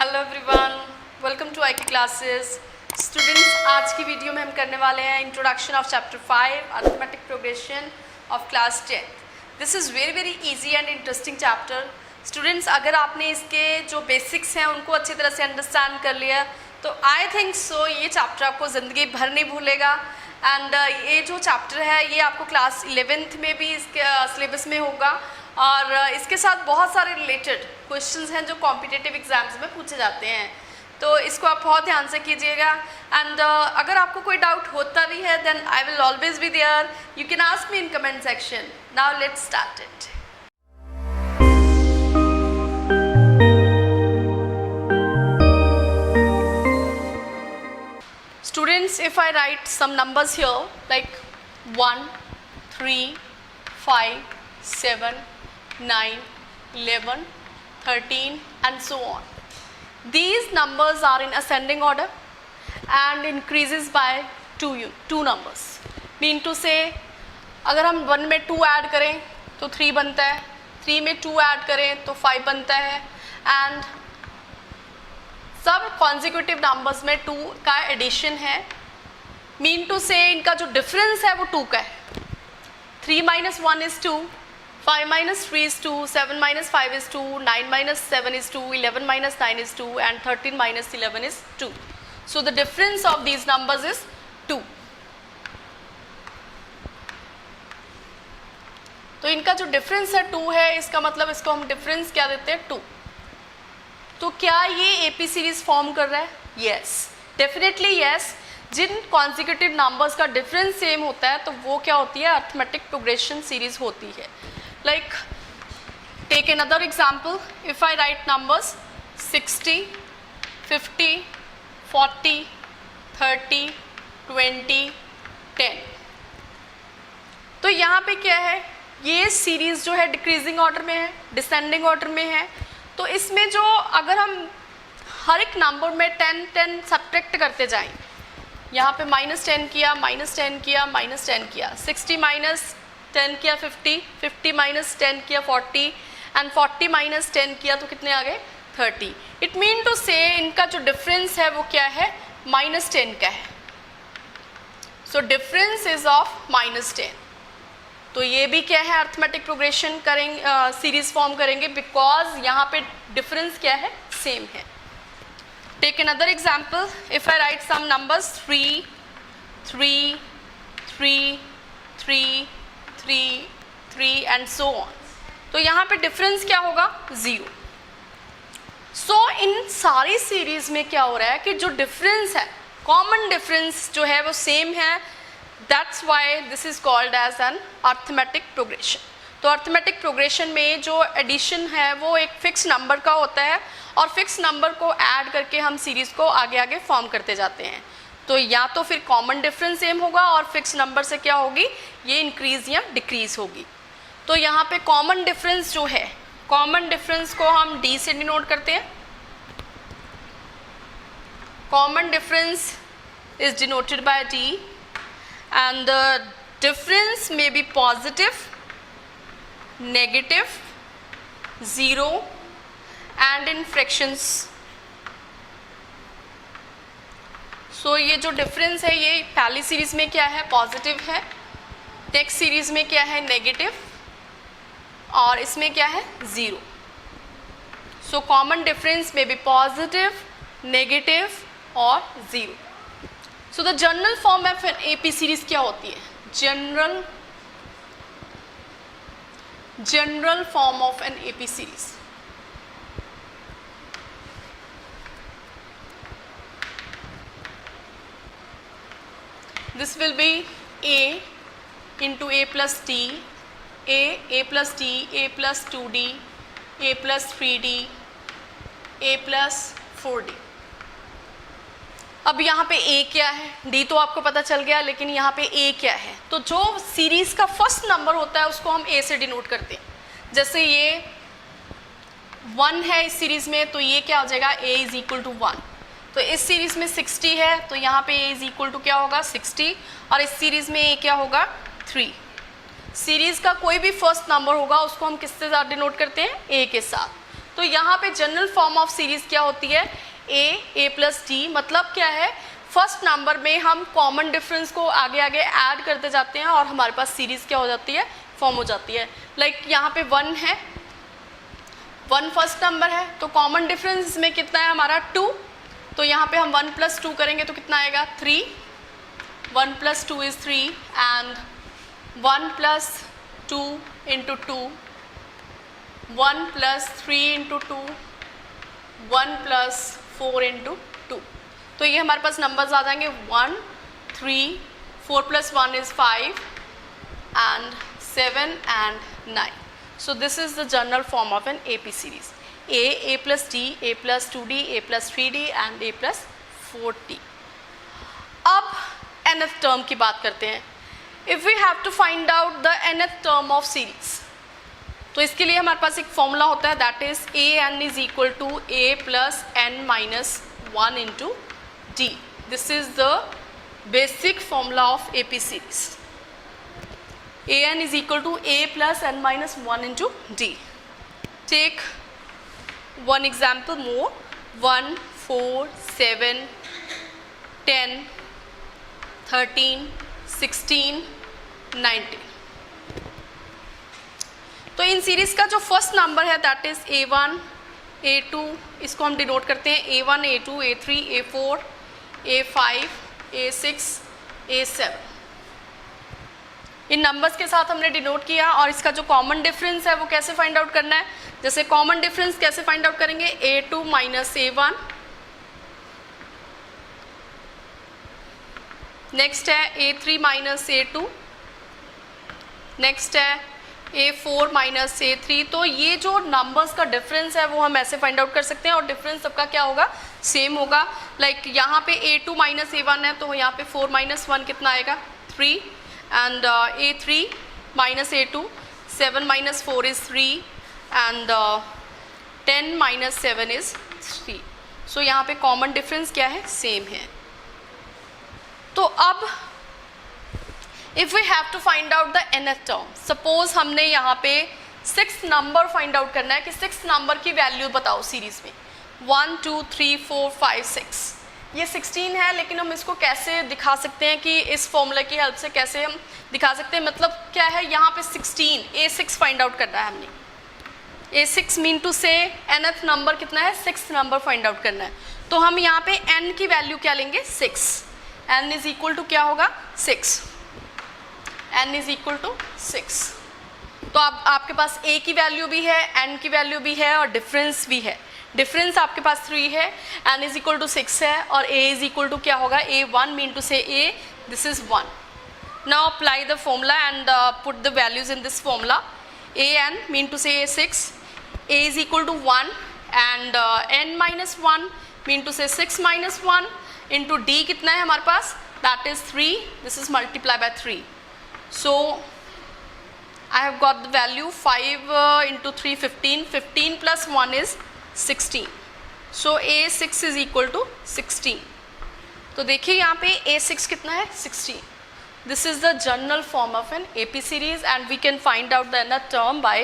Hello everyone, welcome to IK classes. Students, आज की वीडियो में हम करने वाले हैं introduction of chapter 5 arithmetic progression of class 10th। This is very very easy and interesting chapter. Students, अगर आपने इसके जो बेसिक्स हैं उनको अच्छी तरह से अंडरस्टैंड कर लिया तो आई थिंक सो ये चैप्टर आपको ज़िंदगी भर नहीं भूलेगा। एंड ये जो चैप्टर है ये आपको क्लास 11th में भी इसके सिलेबस में होगा और इसके साथ बहुत सारे रिलेटेड क्वेश्चंस हैं जो कॉम्पिटिटिव एग्जाम्स में पूछे जाते हैं, तो इसको आप बहुत ध्यान से कीजिएगा। एंड अगर आपको कोई डाउट होता भी है then I will always be there, you can ask me in comment section. Now let's start it. Students, if I write some numbers here like 1, 3, 5, 7, 9, 11, 13 and so on. These numbers are in ascending order and increases by two numbers. Mean to say, अगर हम 1 में 2 add करें तो 3 बनता है, 3 में 2 add करें तो 5 बनता है एंड सब कॉन्जिक्यूटिव नंबर्स में 2 का एडिशन है। मीन टू से इनका जो डिफरेंस है वो 2 का है। 3 - 1 is 2, 5 - 3 is 2, 7 - 5 is 2, 9 - 7 is 2, 11 - 9 is 2 and 13 - 11 is 2. So the difference of these numbers is 2. तो इनका जो डिफरेंस है 2 है, इसका मतलब इसको हम डिफरेंस क्या देते हैं 2। तो क्या ये AP सीरीज फॉर्म कर रहा है? Yes, definitely yes. जिन कॉन्जिक्यूटिव नंबर्स का डिफरेंस सेम होता है तो वो क्या होती है? अरिथमेटिक प्रोग्रेशन सीरीज होती है। Like take another example, if I write numbers 60, 50, 40, 30, 20, 10, तो यहाँ पे क्या है? ये सीरीज जो है डिक्रीजिंग ऑर्डर में है, डिसेंडिंग ऑर्डर में है। तो इसमें जो अगर हम हर एक नंबर में 10 सब्ट्रैक्ट करते जाएं, यहाँ पे -10 किया, -10 किया, -10 किया, 60 - 10 किया 50, 50 - 10 किया 40 एंड 40 - 10 किया तो कितने आ गए? 30। इट मीन टू से इनका जो डिफरेंस है वो क्या है? -10 का है। So difference is of -10। तो ये भी क्या है? अरिथमेटिक प्रोग्रेशन करेंगे, सीरीज फॉर्म करेंगे बिकॉज यहाँ पे डिफरेंस क्या है? सेम है। Take another example, if I write some numbers 3, 3, 3, 3, 3, 3 and so on, तो यहाँ पे डिफरेंस क्या होगा? 0। सो इन सारी सीरीज में क्या हो रहा है कि जो डिफरेंस है, कॉमन डिफरेंस जो है वो सेम है। That's why this is called as an arithmetic progression. तो अरिथमेटिक प्रोग्रेशन में जो एडिशन है वो एक फिक्स नंबर का होता है और फिक्स नंबर को ऐड करके हम सीरीज को आगे आगे फॉर्म करते जाते हैं। तो या तो फिर कॉमन डिफरेंस सेम होगा और फिक्स नंबर से क्या होगी? ये इंक्रीज या डिक्रीज होगी। तो यहाँ पे कॉमन डिफरेंस जो है, कॉमन डिफरेंस को हम D से डिनोट करते हैं। Common difference is denoted by D and the difference may be positive, negative, 0 and in fractions. So ये जो difference है ये पहली सीरीज में क्या है? पॉजिटिव है, नेक्स्ट सीरीज में क्या है? नेगेटिव, और इसमें क्या है? 0. So common difference may be positive, negative और 0. So the general form of an AP series क्या होती है? General form of an AP series. This will be A into A plus D, A plus D, A plus 2D, A plus 3D, A plus 4D. अब यहाँ पे A क्या है? D तो आपको पता चल गया, लेकिन यहाँ पे A क्या है? तो जो सीरीज का फर्स्ट नंबर होता है उसको हम A से डिनोट करते हैं। जैसे ये 1 है इस सीरीज में, तो ये क्या हो जाएगा? A is equal to 1। तो इस सीरीज में 60 है तो यहाँ पे A इज इक्वल टू क्या होगा? 60, और इस सीरीज में A क्या होगा? 3। सीरीज का कोई भी फर्स्ट नंबर होगा उसको हम किससे डिनोट करते हैं? A के साथ। तो यहाँ पे जनरल फॉर्म ऑफ सीरीज क्या होती है, ए प्लस डी। मतलब क्या है, फर्स्ट नंबर में हम कॉमन डिफरेंस को आगे आगे ऐड करते जाते हैं और हमारे पास सीरीज क्या हो जाती है, फॉर्म हो जाती है। लाइक यहाँ पे 1 है, 1 फर्स्ट नंबर है, तो कॉमन डिफरेंस में कितना है हमारा 2, तो यहाँ पे हम 1 + 2 करेंगे तो कितना आएगा 3, 1 + 2 is 3 एंड 1 + 2 × 2, 1 + 3 × 2, 1 + 4 × 2। तो ये हमारे पास नंबर्स आ जाएंगे 1, 3, 4 + 1 is 5 and 7 and 9. So this is the general form of an AP series. A plus D, A plus 2D, A plus 3D and A plus 4D. अब nth term की बात करते हैं. If we have to find out the nth term of series, तो इसके लिए हमारे पास एक फॉर्मूला होता है, that is an is equal to a plus n minus 1 into d. This is the basic formula of AP series. An is equal to a plus n minus 1 into d. Take one example more. 1, 4, 7, 10, 13, 16, 19. तो in series का जो first number है that is a1, a2, इसको हम denote करते हैं a1, a2, a3, a4, a5, a6, a7. इन numbers के साथ हमने डिनोट किया और इसका जो कॉमन डिफरेंस है वो कैसे फाइंड आउट करना है. जैसे कॉमन डिफरेंस कैसे फाइंड आउट करेंगे, a2 माइनस a1, नेक्स्ट है a3 माइनस a2, नेक्स्ट है a4 माइनस a3. तो ये जो नंबर्स का डिफरेंस है वो हम ऐसे फाइंड आउट कर सकते हैं और डिफरेंस सबका क्या होगा, सेम होगा. लाइक यहाँ पे a2 माइनस a1 है तो यहाँ पे 4 माइनस 1 कितना आएगा 3 and a3 minus a2, 7 minus 4 is 3 and 10 minus 7 is 3. So यहाँ पे कॉमन डिफरेंस क्या है, सेम है. तो अब if we have to find out the nth term, suppose हमने यहाँ पे 6 नंबर फाइंड आउट करना है कि 6 नंबर की वैल्यू बताओ सीरीज में. 1, 2, 3, 4, 5, 6. ये 16 है लेकिन हम इसको कैसे दिखा सकते हैं कि इस फॉर्मूला की हेल्प से कैसे हम दिखा सकते हैं. मतलब क्या है, यहाँ पे 16, a6 फाइंड आउट करना है हमने. a6 मीन टू से nth नंबर कितना है, 6th नंबर फाइंड आउट करना है. तो हम यहाँ पे n की वैल्यू क्या लेंगे, 6. n इज इक्वल टू क्या होगा, 6. n is equal to 6. तो अब आपके पास a की वैल्यू भी है, n की वैल्यू भी है और डिफरेंस भी है. डिफरेंस आपके पास 3 है, n इज इक्वल टू 6 है और a इज इक्वल टू क्या होगा, a1 mean to say a, this is 1. Now apply the formula and put the values in this formula. an mean to say a6, a is equal to 1 and n minus 1 mean to say 6 minus 1 into d कितना है हमारे पास, that is 3. This is multiply by 3. So I have got the value 5 into 3, 15. 15 plus 1 is 16. So a6 is equal to 16. तो देखिए यहाँ पे a6 कितना है, 16. This is the general form of an AP series and we can find out the nth term by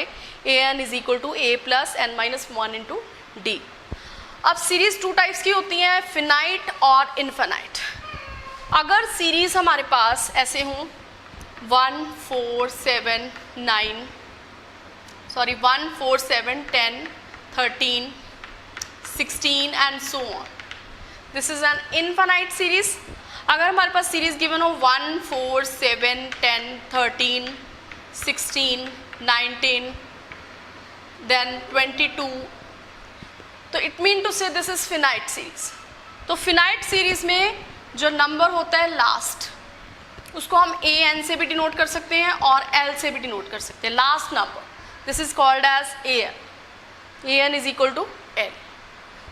an is equal to a plus n minus 1 into d. अब series 2 types की होती हैं, finite और infinite. अगर series हमारे पास ऐसे हों 1, 4, 7, 9, sorry 1, 4, 7, 10, 13, 16 and so on. This is an infinite series. अगर हमारे पास सीरीज गिवन हो 1, 4, 7, 10, 13, 16, 19, then 22, तो इट मीन टू से दिस इज फिनाइट सीरीज. तो फिनाइट सीरीज में जो नंबर होता है लास्ट, उसको हम an से भी डिनोट कर सकते हैं और l से भी डिनोट कर सकते हैं. Last number, this is called as an is equal to l.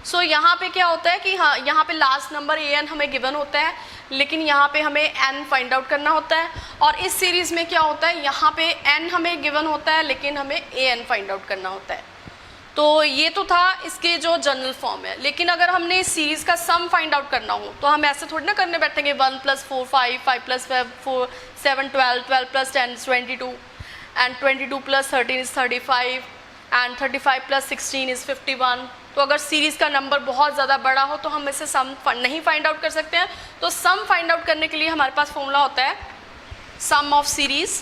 So यहाँ पे क्या होता है कि हाँ, यहाँ पे लास्ट नंबर an हमें गिवन होता है लेकिन यहाँ पे हमें n फाइंड आउट करना होता है. और इस सीरीज़ में क्या होता है, यहाँ पे n हमें गिवन होता है लेकिन हमें an फाइंड आउट करना होता है. तो ये तो था इसके जो जनरल फॉर्म है. लेकिन अगर हमने इस सीरीज़ का सम फाइंड आउट करना हो तो हम ऐसे थोड़ी ना करने बैठेंगे 1 + 4 5, 5 + 4 7 12, 12 + 10 is 22 and 22 + 13 is 35, and 35 plus 16 is 51। तो अगर सीरीज़ का नंबर बहुत ज़्यादा बड़ा हो तो हम इसे सम नहीं फाइंड आउट कर सकते हैं। तो सम फाइंड आउट करने के लिए हमारे पास फॉर्मूला होता है सम ऑफ सीरीज़।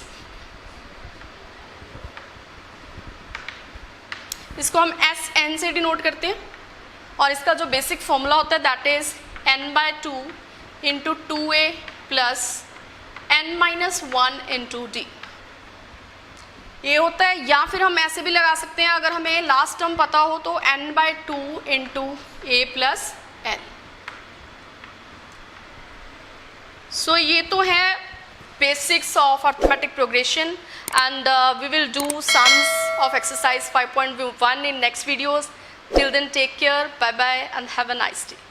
इसको हम SN से डिनोट करते हैं और इसका जो बेसिक फॉर्मूला होता है that is n/2 into 2a plus n-1 into d। ये होता है, या फिर हम ऐसे भी लगा सकते हैं अगर हमें लास्ट टर्म पता हो तो n/2 into a plus n। सो ये तो है basics of arithmetic progression, and we will do sums of exercise 5.1 in next videos. Till then, take care, bye bye, and have a nice day.